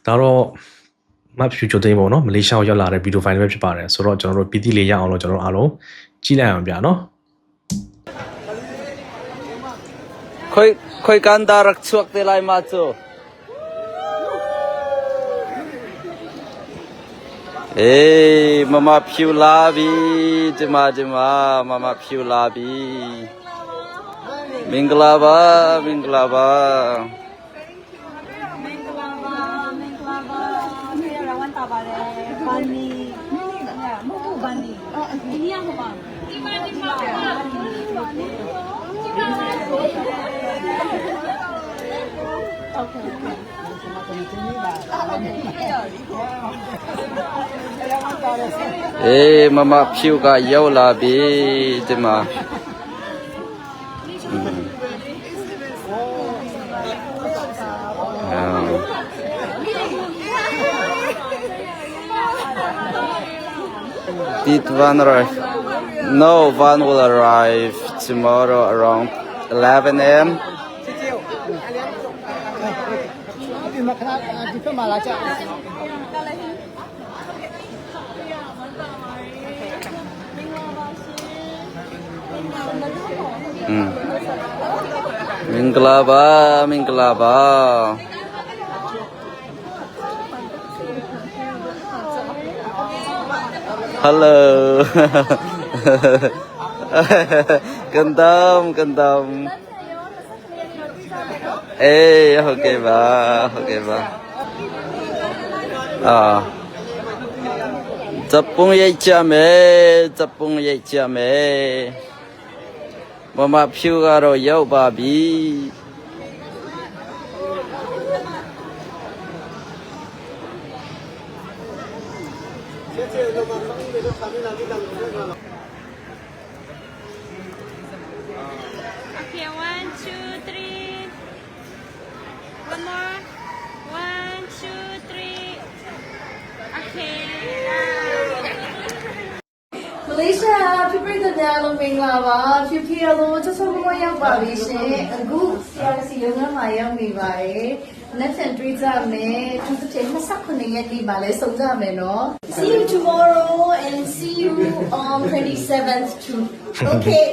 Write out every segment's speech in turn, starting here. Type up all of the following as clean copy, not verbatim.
ဒါတော့မဖြူချိုသိမ်းပေါ့နော်မလေးရှားကိုရောက်လာတဲ့ဗီဒီယိုဖိုင်လေးပဲဖြစ်ပါတယ်ဆိုတော့ကျွန်တော်တို့ပြည်တိလေးရအောင်လို့ကျွန်တော်တို့အားလုံးကြည့်လိုက်အောင်ဗျာနော် ค่อยกันดารักชวกเตลายมาจูมาผิวลาบีจะมามาผิวลาบีมิงกลาบาBani, mau bani. Ini yang apa? Mama phiêu cả dâu là bị chứ mà Did one arrive? No, one will arrive tomorrow around 11 a.m. Minglaba. Hello. Kendam. Okay ba. Tapung ye chame. Mama phiu ga ro yau ba bi. Okay, 1, 2, 3. One more. 1, 2, 3. Okay. Malaysia ဖြစ်ပြည်သူများလုံးမင်္ဂလာပါဖြစ်ဖြစ်ရလို့ချက်ဆုံးမရောက်ပါပြီရှင်အခုဆရာစီရုံးမှာရောက်နေပါတယ်Next and three time to the ten second yet ni bale songa me no. See you tomorrow and see you on 27th too. Okay.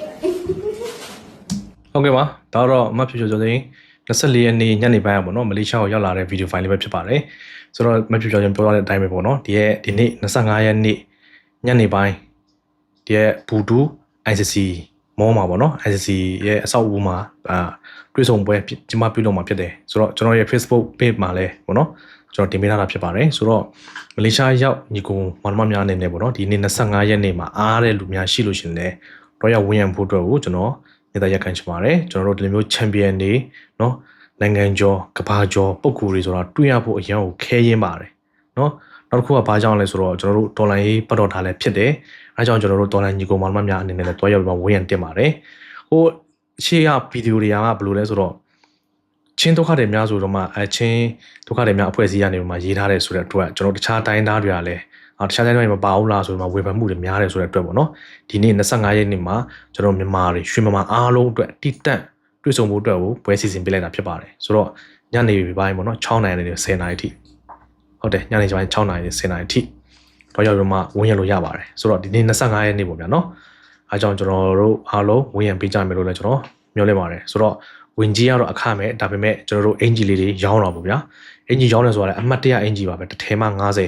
ဟုတ်ကဲ့ပါဒါတော့မဖြူချိုသိမ်း24ရက်နေ့ညနေပိုင်းပေါ့နော်မလေးရှားကိုရောက်လာတဲ့ဗီဒီယိုဖိုင်လေးပဲဖြစ်ပါတယ်ဆိုတော့မဖြူချိုပြောရတဲ့အတိုင်းပဲပေါ့နော်ဒီနေ့25ရက်နေ့ညနေပိုင်းဒီဘူတူ ICC မောမှာပေါ့နော် ICC ရဲ့အဆောက်အဦမှာတွေ့ဆုံပွဲကျမပြုလုပ်မှာဖြစ်တယ်ဆိုတော့ကျွန်တော်ရဲ့ Facebook page မှာလည်းပေါ့နော်ကျွန်တော်တင်ပေးထားတာဖြစ်ပါတယ်ဆိုတော့မလေးရှားရောက်ညီကိုမောင်နှမများအနေနဲ့ပေါ့နော်ဒီနေ့25ရက်နေ့မှာအားတဲ့လူများရှိလို့ရှင်လဲတော့ရောက်ဝင်ရဖို့အတွက်ကိုကျွန်တော်နေသားရက်ခံချင်ပါတယ်ကျွန်တော်တို့ဒီလိုမျိုး champion တွေနော်နိုင်ငံကျော်ကမ္ဘာကျော်ပုဂ္ဂိုလ်တွေဆိုတာတွေ့ရဖို့အရင်ကိုခဲရင်းပါတယ်နော်နောက်တစ်ခုကဘာကြောင့်လဲဆိုတော့ကျွန်တော်တို့တော်လိုင်းရေးပတ်တော်ထားလဲဖြစ်တယ်အဲကြောင့်ကျွန်တော်တို့တော်လိုင်းညီကိုမောင်နှမများအနေနဲ့လည်းတွားရောက်ပြီးဝင်ရတင်ပါတယ်ဟိုရှေ့ကဗီဒီယိုတွေကဘယ်လိုလဲဆိုတော့ချင်းဒုက္ခတွေများဆိုတော့မှချင်းဒုက္ခတွေများအဖွဲ့အစည်းကနေမှရေးထားတယ်ဆိုတဲ့အတွက်ကျွန်တော်တခြားတိုင်းသားတွေကလည်းတခြားတိုင်းတွေမပါဘူးလားဆိုတော့ဝေဖန်မှုတွေများတယ်ဆိုတဲ့အတွက်ပေါ့နော်ဒီနေ့25ရက်နေ့မှာကျွန်တော်မြန်မာတွေရွှေမြန်မာအားလုံးအတွက်တိတက်တွေ့ဆုံမှုအတွက်ကိုပွဲစီစဉ်ပေးလိုက်တာဖြစ်ပါတယ်ဆိုတော့ညနေပိုင်းပေါ့နော်6နာရီနဲ့10နာရီအထိဟုတ်တယ်ညနေပိုင်း6နာရီနဲ့10နာရီအထိတော့ရောက်ပြီးမှဝင်ရလို့ရပါတယ်ဆိုတော့ဒီနေ့25ရက်နေ့ပေါ့ဗျာနော်အားကြောင့်ကျွန်တော်တို့အားလုံးဝင်ရပေးကြမယ်လို့လည်းကျွန်တော်မျှော်လင့်ပါတယ်ဆိုတော့ဝင်ကြီးကတော့အခမဲ့ဒါပေမဲ့ကျွန်တော်တို့အင်ဂျီလေးတွေရောင်းတော့ပေါ့ဗျာအင်ဂျီရောင်းနေဆိုတာလည်းအမှတ်တရအင်ဂျီပါပဲတစ်ထည်မှ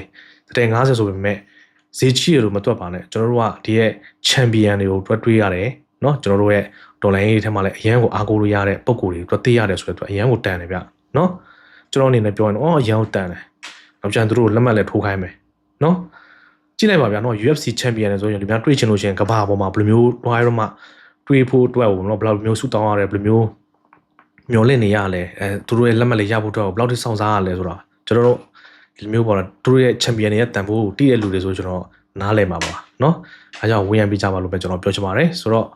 50တစ်ထည်50ဆိုပေမဲ့ဈေးကြီးရလို့မတွက်ပါနဲ့ကျွန်တော်တို့ကဒီရဲ့ချန်ပီယံတွေကိုတွက်တွေးရတယ်เนาะကျွန်တော်တို့ရဲ့ဒေါ်လာရေးထဲမှာလည်းအရန်ကိုအားကိုးလို့ရတဲ့ပုံကိုယ်တွေတွက်သိရတယ်ဆိုတော့အရန်ကိုတန်တယ်ဗျเนาะကျွန်တော်အနေနဲ့ပြောရင်အရန်ကိုတန်တယ်နောက်ကျန်သူတို့လက်မှတ်လည်းထိုးခိုင်းမယ်เนาะကြည့်လိုက်ပါဗျာเนาะ UFC ချန်ပီယံတွေဆိုရင်ဒီများတွေးချင်လို့ရှိရင်ကဘာပေါ်မှာဘယ်လိုမျိုးတွားရမှတွေးဖို့အတွက်ကိုเนาะဘယ်လိုမျိုးဆူတောင်းရတယ်ဘယ်လိုမျိုးမျောလင့်နေရလဲသူတို့ရဲ့လက်မှတ်လေးရဖို့အတွက်ဘယ်လောက်ထိစောင့်စားရလဲဆိုတာကျွန်တော်တို့ဒီမျိုးပေါ့နော်သူတို့ရဲ့ချန်ပီယံတွေရဲ့တန်ဖိုးကိုတည်တဲ့လူတွေဆိုကျွန်တော်နားလည်မှာပါเนาะအဲကြောင့်ဝေးရန်ပြကြပါလို့ပဲကျွန်တော်ပြောချင်ပါတယ်ဆိုတော့